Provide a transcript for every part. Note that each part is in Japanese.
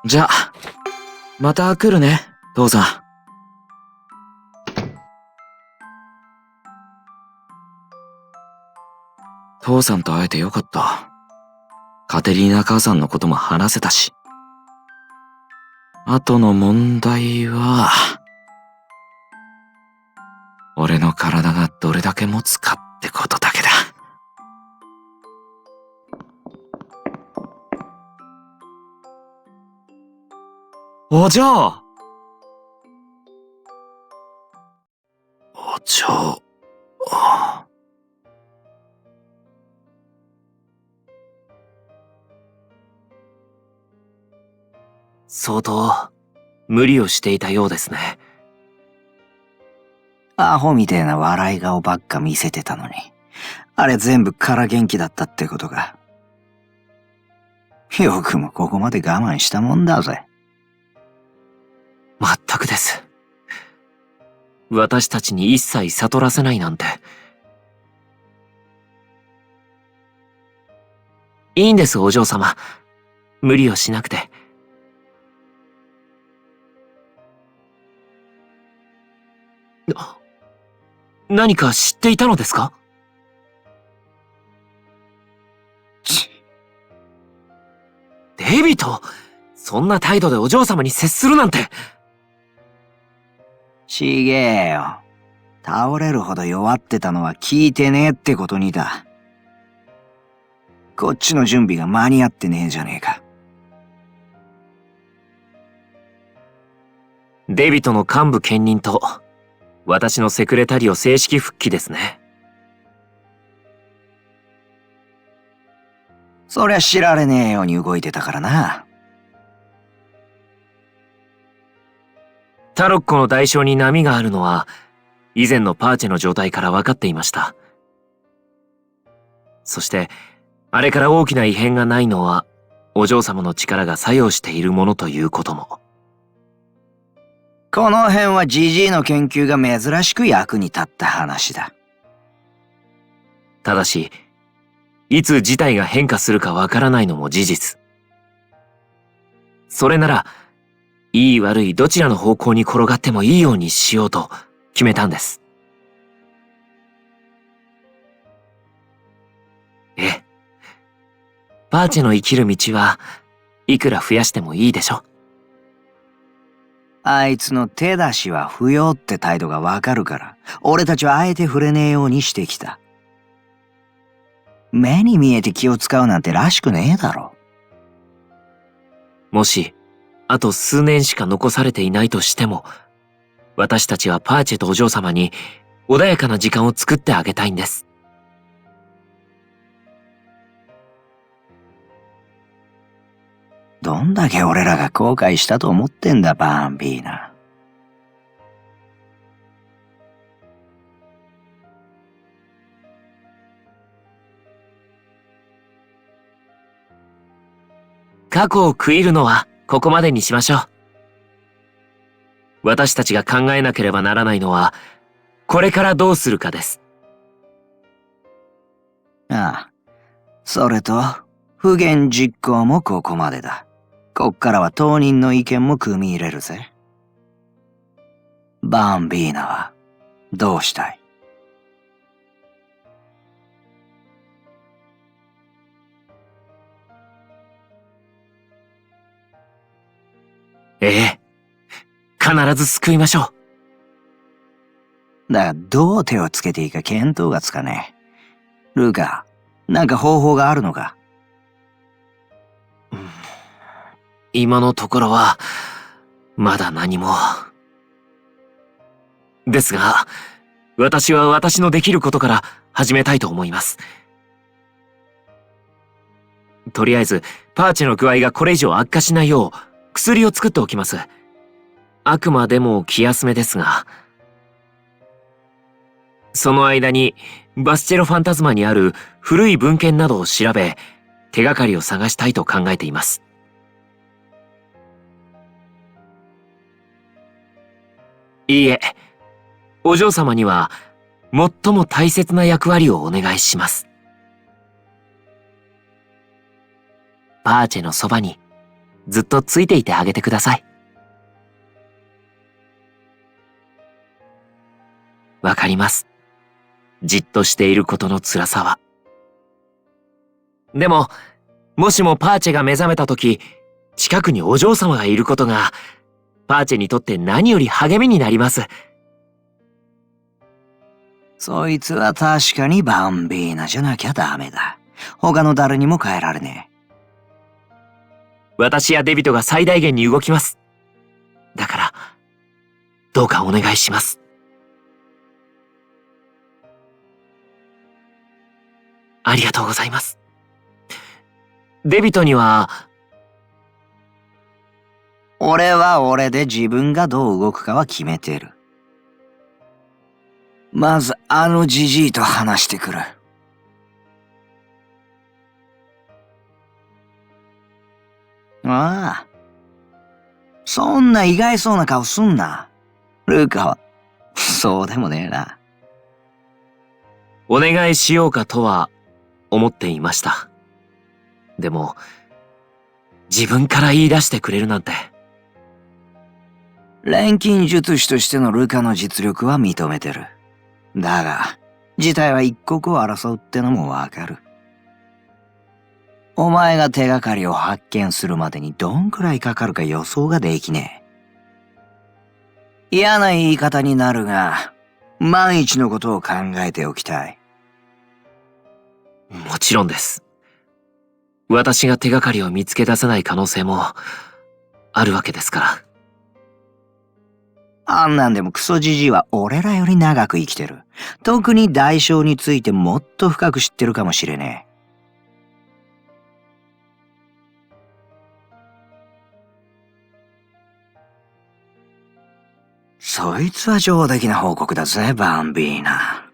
じゃあ、また来るね、父さん。父さんと会えてよかった。カテリーナ母さんのことも話せたし。あとの問題は、俺の体がどれだけ持つかってことだけだ。お嬢！お嬢。相当、無理をしていたようですね。アホみてえな笑い顔ばっか見せてたのに、あれ全部空元気だったってことか。よくもここまで我慢したもんだぜ。全くです。私たちに一切悟らせないなんて。いいんです、お嬢様。無理をしなくて。何か知っていたのですか？デビト、そんな態度でお嬢様に接するなんて。ちげえよ。倒れるほど弱ってたのは聞いてねえってことにだ。こっちの準備が間に合ってねえじゃねえか。デビトの幹部兼任と、私のセクレタリオ正式復帰ですね。そりゃ知られねえように動いてたからな。タロッコの代償に波があるのは、以前のパーチェの状態から分かっていました。そして、あれから大きな異変がないのは、お嬢様の力が作用しているものということも。この辺はジジイの研究が珍しく役に立った話だ。ただし、いつ事態が変化するかわからないのも事実。それなら、いい悪いどちらの方向に転がってもいいようにしようと決めたんです。ええ。パーチェの生きる道はいくら増やしてもいいでしょ。あいつの手出しは不要って態度がわかるから、俺たちはあえて触れねえようにしてきた。目に見えて気を使うなんてらしくねえだろ。もし、あと数年しか残されていないとしても、私たちはパーチェとお嬢様に穏やかな時間を作ってあげたいんです。どんだけ俺らが後悔したと思ってんだ、バーンビーナ。過去を悔いるのはここまでにしましょう。私たちが考えなければならないのは、これからどうするかです。ああ。それと、不言実行もここまでだ。こっからは当人の意見も組み入れるぜ。バーンビーナは、どうしたい？ええ。必ず救いましょだが、どう手をつけていいか見当がつかねえ。ルカ、なんか方法があるのか？今のところは、まだ何も。ですが、私は私のできることから始めたいと思います。とりあえず、パーチェの具合がこれ以上悪化しないよう、薬を作っておきます。あくまでも気休めですが。その間に、バスチェロファンタズマにある古い文献などを調べ、手がかりを探したいと考えています。いいえ、お嬢様には、最も大切な役割をお願いします。パーチェのそばにずっとついていてあげてください。わかります。じっとしていることの辛さは。でも、もしもパーチェが目覚めた時、近くにお嬢様がいることが、パーチェにとって何より励みになります。そいつは確かにバンビーナじゃなきゃダメだ。他の誰にも変えられね私やデビトが最大限に動きます。だから、どうかお願いします。ありがとうございます。デビトには、え。俺は俺で自分がどう動くかは決めてる。まずあのジジイと話してくる。ああ。そんな意外そうな顔すんな。ルカは、そうでもねえな。お願いしようかとは思っていました。でも、自分から言い出してくれるなんて。錬金術師としてのルカの実力は認めてる。だが、事態は一刻を争うってのもわかる。お前が手がかりを発見するまでにどんくらいかかるか予想ができねえ。嫌な言い方になるが、万一のことを考えておきたい。もちろんです。私が手がかりを見つけ出せない可能性もあるわけですから。あんなんでもクソジジイは俺らより長く生きてる。特に代償についてもっと深く知ってるかもしれねえ。そいつは上出来な報告だぜ、バンビーナ。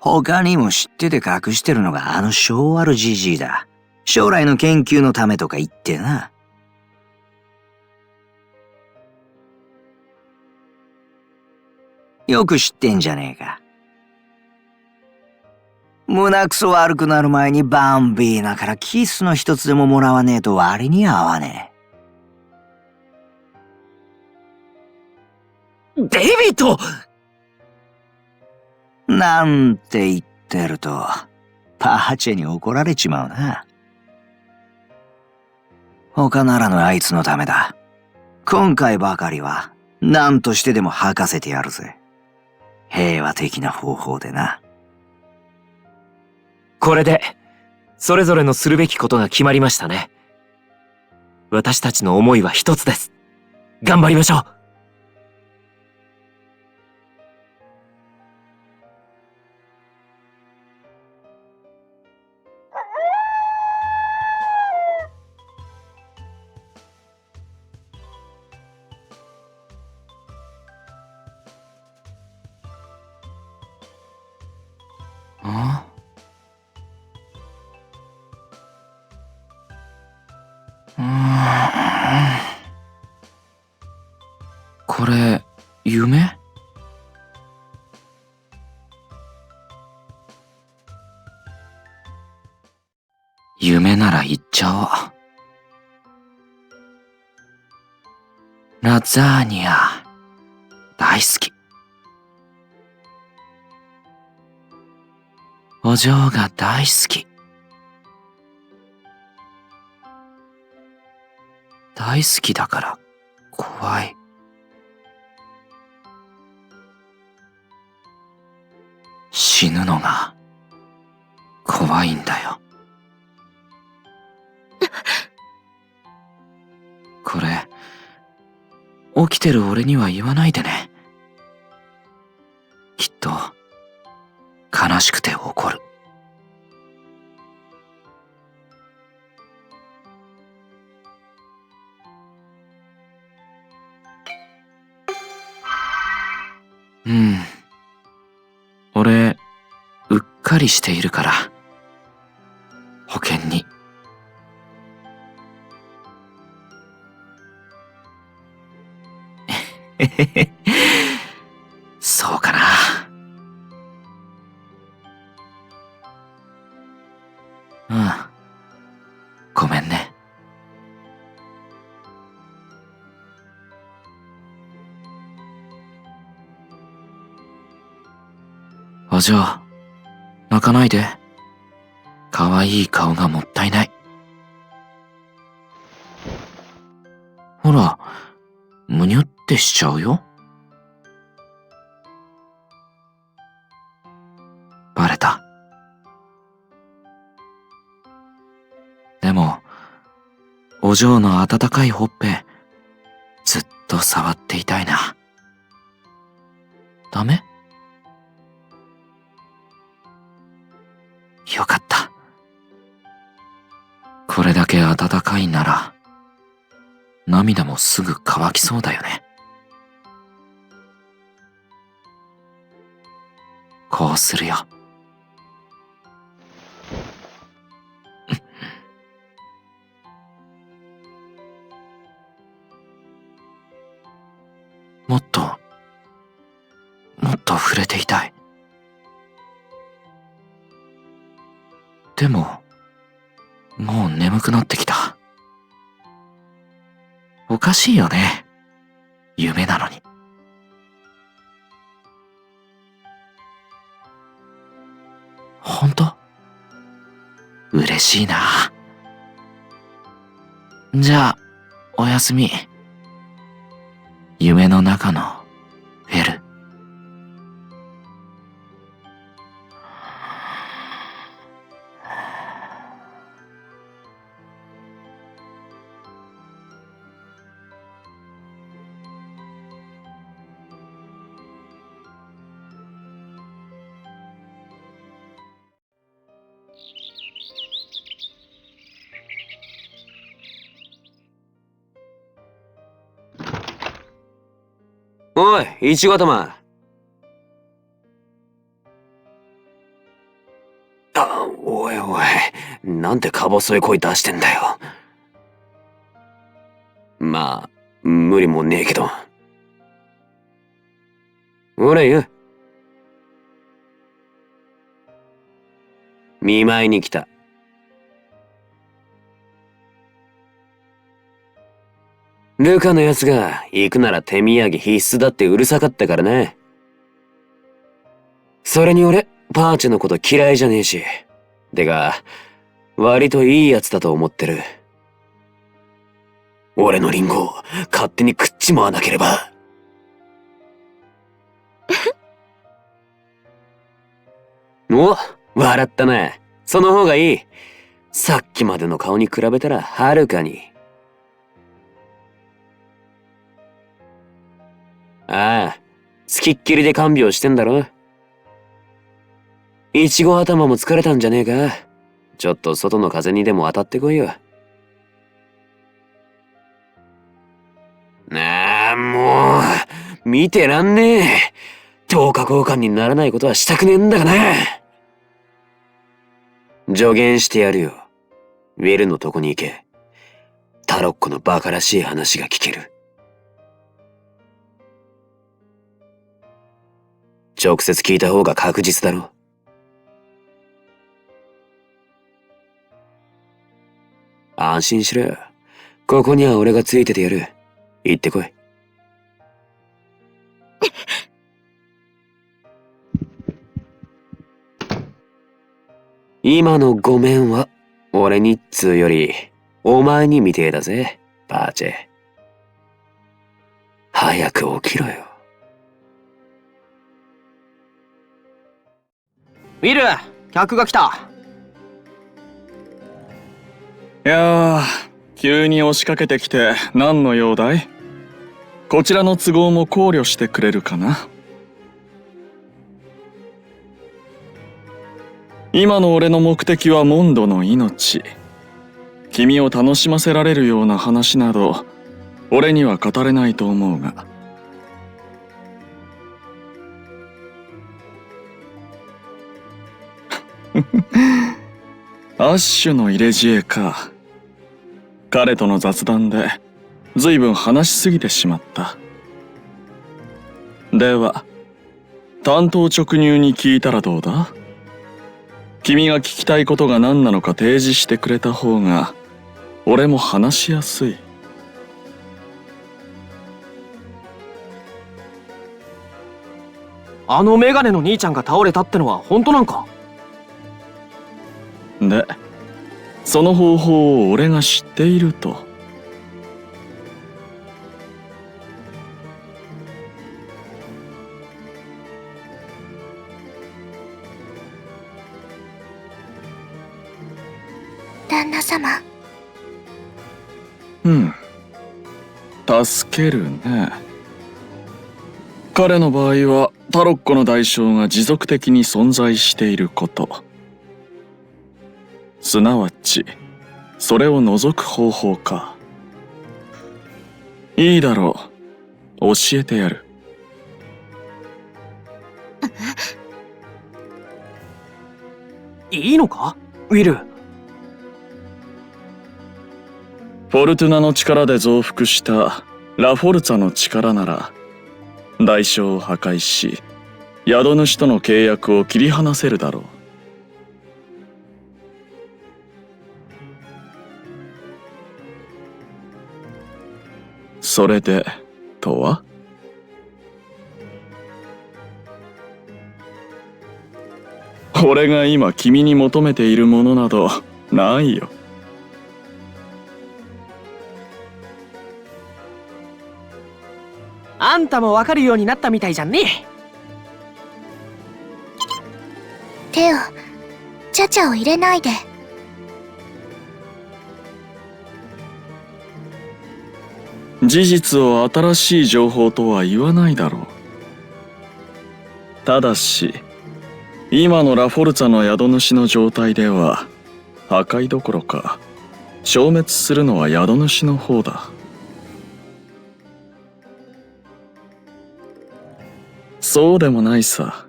他にも知ってて隠してるのがあの性悪ジジイだ。将来の研究のためとか言ってな。よく知ってんじゃねえか。胸くそ悪くなる前にバンビーナからキスの一つでももらわねえと割に合わねデビット！え。なんて言ってると、パーチェに怒られちまうな。他ならぬあいつのためだ。今回ばかりは何としてでも吐かせてやるぜ。平和的な方法でな。これで、それぞれのするべきことが決まりましたね。私たちの思いは一つです。頑張りましょう。あこれ、夢？夢なら言っちゃおう。ラザーニア、大好き。お嬢が大好き。大好きだから怖い。死ぬのが怖いんだよ。これ、起きてる俺には言わないでね。きっと、悲しくて怒る。うん。俺、うっかりしているから、保険に。そうかな。うん。ごめんね。嬢、泣かないで。可愛い顔がもったいない。ほら、むにゅってしちゃうよ。バレた。でも、お嬢の温かいほっぺ、ずっと触っていたいな。ダメ？よかった。これだけ温かいなら、涙もすぐ乾きそうだよね。こうするよ。もっと触れていたい。でも、もう眠くなってきた。おかしいよね。夢なのに。ほんと？嬉しいな。じゃあ、おやすみ。夢の中のエル。おい、いちご頭。おいおい、なんてか細い声出してんだよ。まあ、無理もねえけど。俺よ。見舞いに来た。ルカのやつが行くなら手土産必須だってうるさかったからな。それに俺、パーチェのこと嫌いじゃねえし。てか、割といいやつだと思ってる。俺のリンゴを勝手に食っちまわなければ。お、笑ったな。その方がいい。さっきまでの顔に比べたらはるかに。ああ、つきっきりで看病してんだろ。いちご頭も疲れたんじゃねえか。ちょっと外の風にでも当たってこいよ。なあ、もう、見てらんねえ。10日交換にならないことはしたくねえんだがな。助言してやるよ。ウェルのとこに行け。タロッコのバカらしい話が聞ける。直接聞いた方が確実だろ。安心しろよ。ここには俺がついててやる。行ってこい。今のごめんは、俺にっつうより、お前にみてえだぜ、パーチェ。早く起きろよ。ウィル、客が来た。いやー、急に押しかけてきて何の用だい？こちらの都合も考慮してくれるかな？今の俺の目的はモンドの命。君を楽しませられるような話など、俺には語れないと思うが。アッシュの入れ知恵か。彼との雑談で随分話しすぎてしまった。では、単刀直入に聞いたらどうだ？君が聞きたいことが何なのか提示してくれた方が、俺も話しやすい。あのメガネの兄ちゃんが倒れたってのは本当なんか？で、その方法を俺が知っていると。旦那様。うん。助けるね。彼の場合はタロッコの代償が持続的に存在していること。すなわち、それを除く方法か。いいだろう。教えてやる。いいのかウィル？フォルトゥナの力で増幅したラフォルツァの力なら、代償を破壊し、宿主との契約を切り離せるだろう。それで、とは？俺が今君に求めているものなどないよ。あんたもわかるようになったみたいじゃんね。手を、チャチャを入れないで。事実を新しい情報とは言わないだろう。ただし、今のラフォルツァの宿主の状態では、破壊どころか、消滅するのは宿主の方だ。そうでもないさ。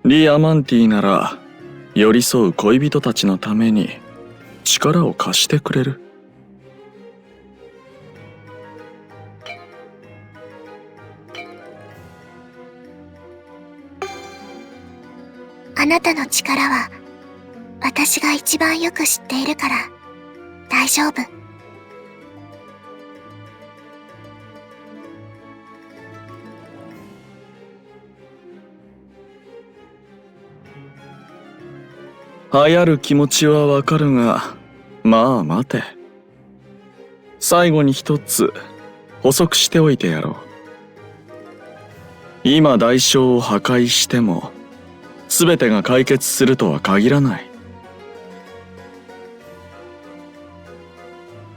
リ・アマンティなら、寄り添う恋人たちのために力を貸してくれる。あなたの力は、私が一番よく知っているから、大丈夫。流行る気持ちはわかるが、まあ待て。最後に一つ補足しておいてやろう。今代償を破壊しても、全てが解決するとは限らない。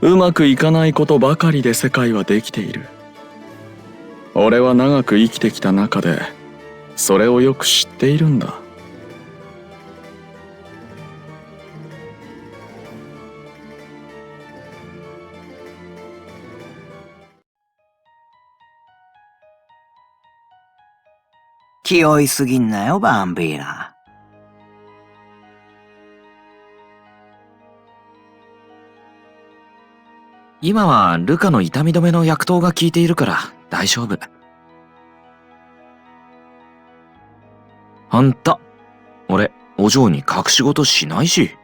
うまくいかないことばかりで世界はできている。俺は長く生きてきた中で、それをよく知っているんだ。気負いすぎんなよ、バンビーナ。今はルカの痛み止めの薬湯が効いているから大丈夫。あんた、俺、お嬢に隠し事しないし。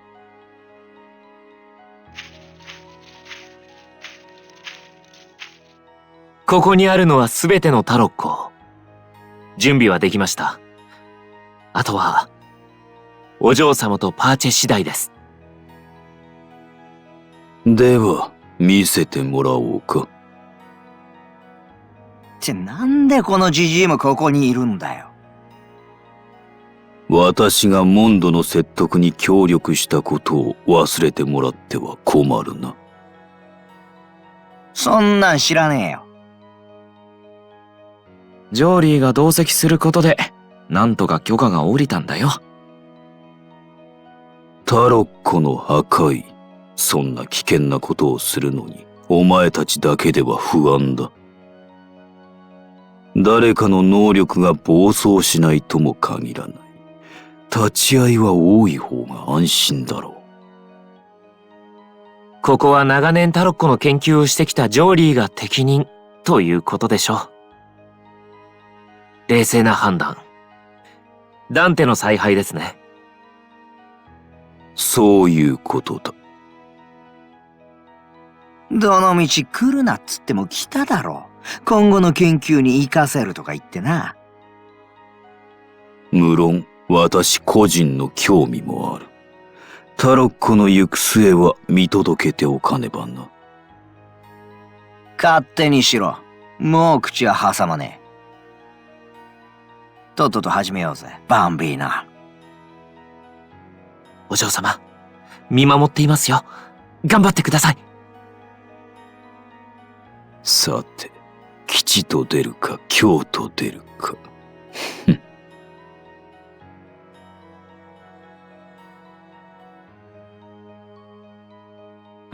ここにあるのはすべてのタロッコ。準備はできました。あとは、お嬢様とパーチェ次第です。では、見せてもらおうか。なんでこのジジイもここにいるんだよ。私がモンドの説得に協力したことを忘れてもらっては困るな。そんなん知らねえよ。ジョーリーが同席することで、なんとか許可が下りたんだよ。タロッコの破壊。そんな危険なことをするのに、お前たちだけでは不安だ。誰かの能力が暴走しないとも限らない。立ち会いは多い方が安心だろう。ここは長年タロッコの研究をしてきたジョーリーが適任ということでしょう。冷静な判断。ダンテの采配ですね。そういうことだ。どの道来るなっつっても来ただろう。今後の研究に活かせるとか言ってな。無論、私個人の興味もある。タロッコの行く末は見届けておかねばな。勝手にしろ。もう口は挟まねえ。とっとと始めようぜ、バンビーナ。お嬢様、見守っていますよ。頑張ってください。さて、吉と出るか凶と出るか。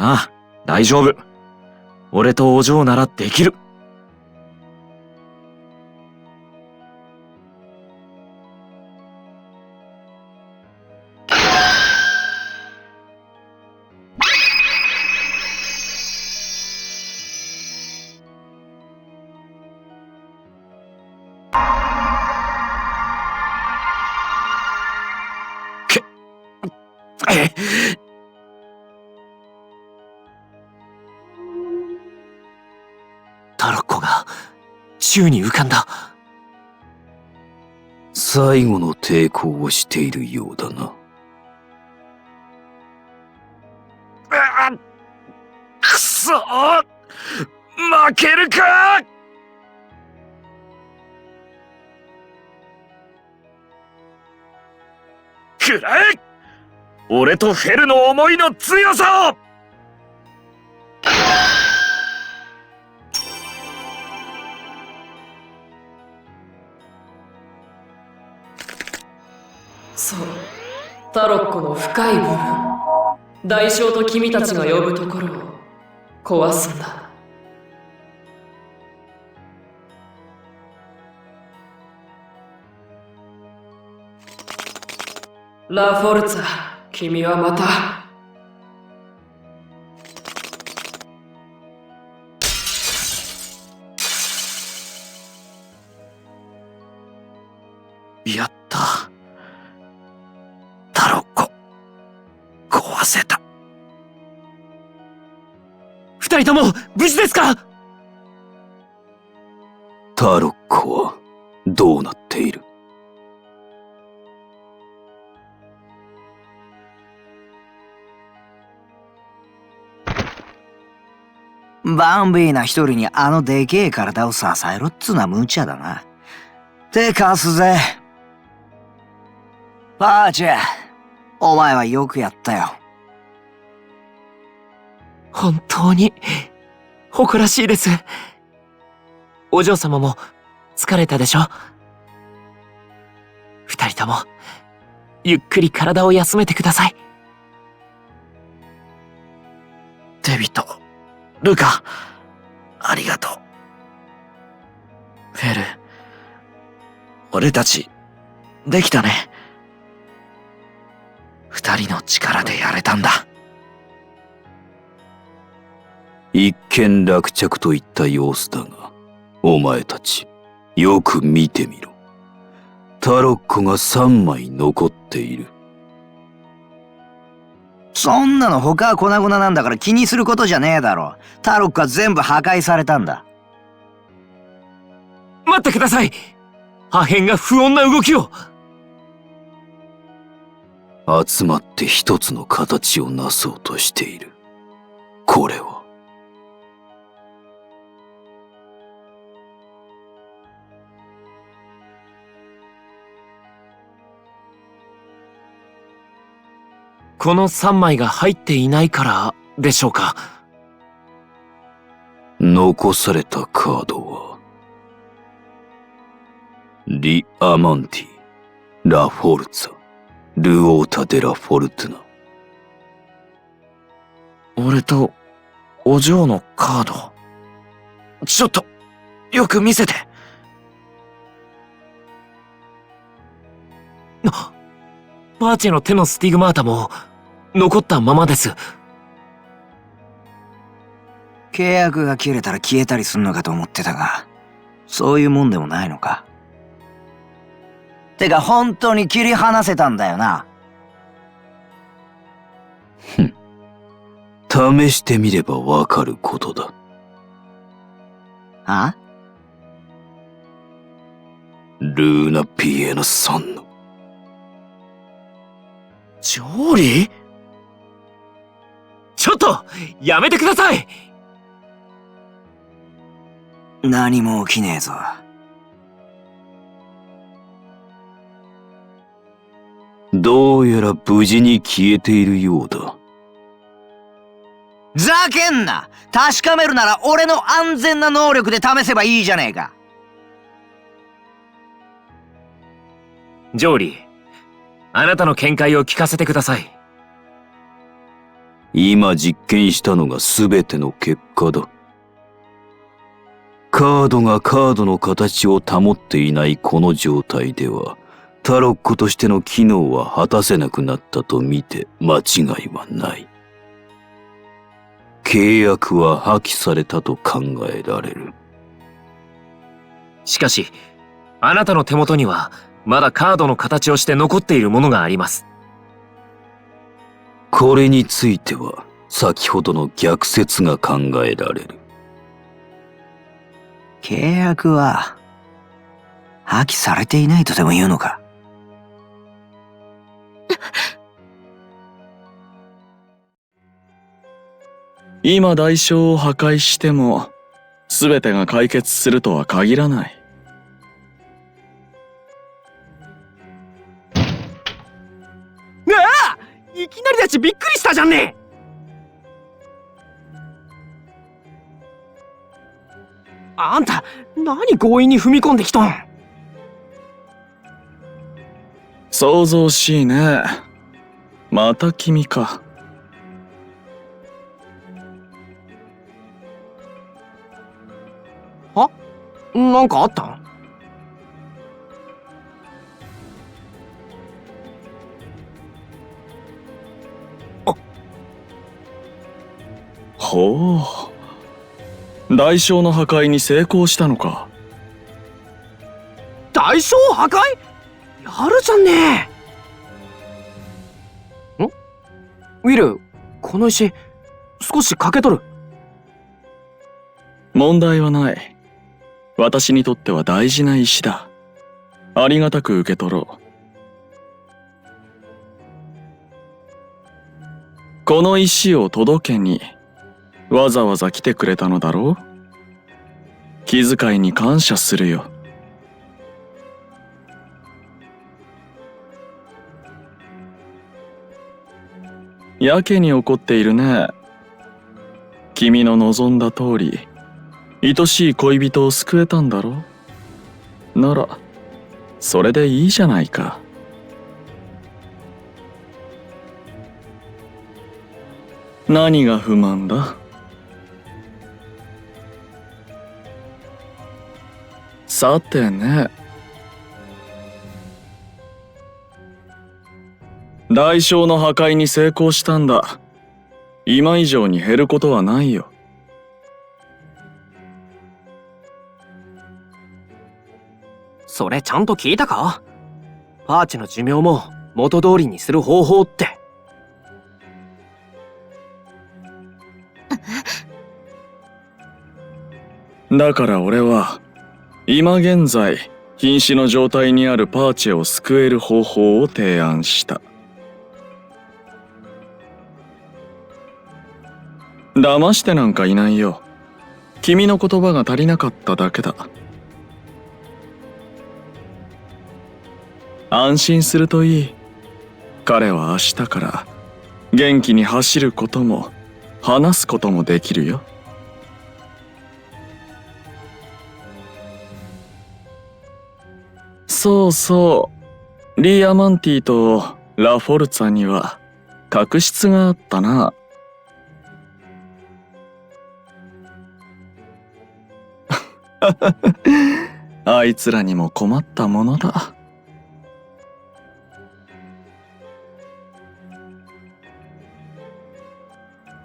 ああ、大丈夫。俺とお嬢ならできる。タロッコが宙に浮かんだ。最後の抵抗をしているようだな。くそー！負けるか！くらえ！俺とフェルの思いの強さを！そう、タロッコの深い部分、代償と君たちが呼ぶところを壊すんだ。ラ・フォルツァ、君はまた。やった。タロッコ、壊せた。二人とも無事ですか？タロッコはどうなっている？バンビーナ一人にあのでけえ体を支えろっつうのは無茶だな。てかすぜ。パーチェ、お前はよくやったよ。本当に誇らしいです。お嬢様も疲れたでしょ？二人ともゆっくり体を休めてください。デビト、ルカ、ありがとう。フェル、俺たち、できたね。二人の力でやれたんだ。一見落着といった様子だが、お前たち、よく見てみろ。タロッコが3枚残っている。そんなの他は粉々なんだから気にすることじゃねえだろ。タロックは全部破壊されたんだ。待ってください。破片が不穏な動きを。集まって一つの形をなそうとしている。これは。この3枚が入っていないからでしょうか。残されたカードは、リ・アマンティ、ラ・フォルツァ、ルオータ・デ・ラ・フォルトゥナ。俺と、お嬢のカード。ちょっと、よく見せて。パーチェの手のスティグマータも残ったままです。契約が切れたら消えたりすんのかと思ってたが、そういうもんでもないのか。てか本当に切り離せたんだよな。試してみればわかることだ。あ？ルーナ・ピエナ・サンのジョーリー？ちょっとやめてください。何も起きねえぞ。どうやら無事に消えているようだ。ざけんな！確かめるなら俺の安全な能力で試せばいいじゃねえか。ジョーリー、あなたの見解を聞かせてください。今実験したのが全ての結果だ。カードがカードの形を保っていないこの状態では、タロッコとしての機能は果たせなくなったと見て間違いはない。契約は破棄されたと考えられる。しかし、あなたの手元にはまだカードの形をして残っているものがあります。これについては先ほどの逆説が考えられる。契約は破棄されていないとでも言うのか。今代償を破壊しても全てが解決するとは限らない。いきなりだしびっくりしたじゃんね。あんた何強引に踏み込んできとん。想像しいね。また君か。は？なんかあったん？ほう。代償の破壊に成功したのか。代償破壊？やるじゃんねえ。ウィル、この石少し欠けとる。問題はない。私にとっては大事な石だ。ありがたく受け取ろう。この石を届けにわざわざ来てくれたのだろう。気遣いに感謝するよ。やけに怒っているね。君の望んだ通り愛しい恋人を救えたんだろう。ならそれでいいじゃないか。何が不満だ？さてね。代償の破壊に成功したんだ。今以上に減ることはないよ。それちゃんと聞いたか？パーチの寿命も元通りにする方法って。だから俺は今現在瀕死の状態にあるパーチェを救える方法を提案した。騙してなんかいないよ。君の言葉が足りなかっただけだ。安心するといい。彼は明日から元気に走ることも話すこともできるよ。そうそう。リアマンティとラフォルツァには確執があったな。あいつらにも困ったものだ。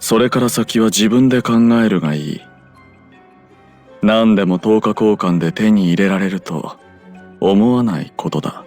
それから先は自分で考えるがいい。何でも10日交換で手に入れられると思わないことだ。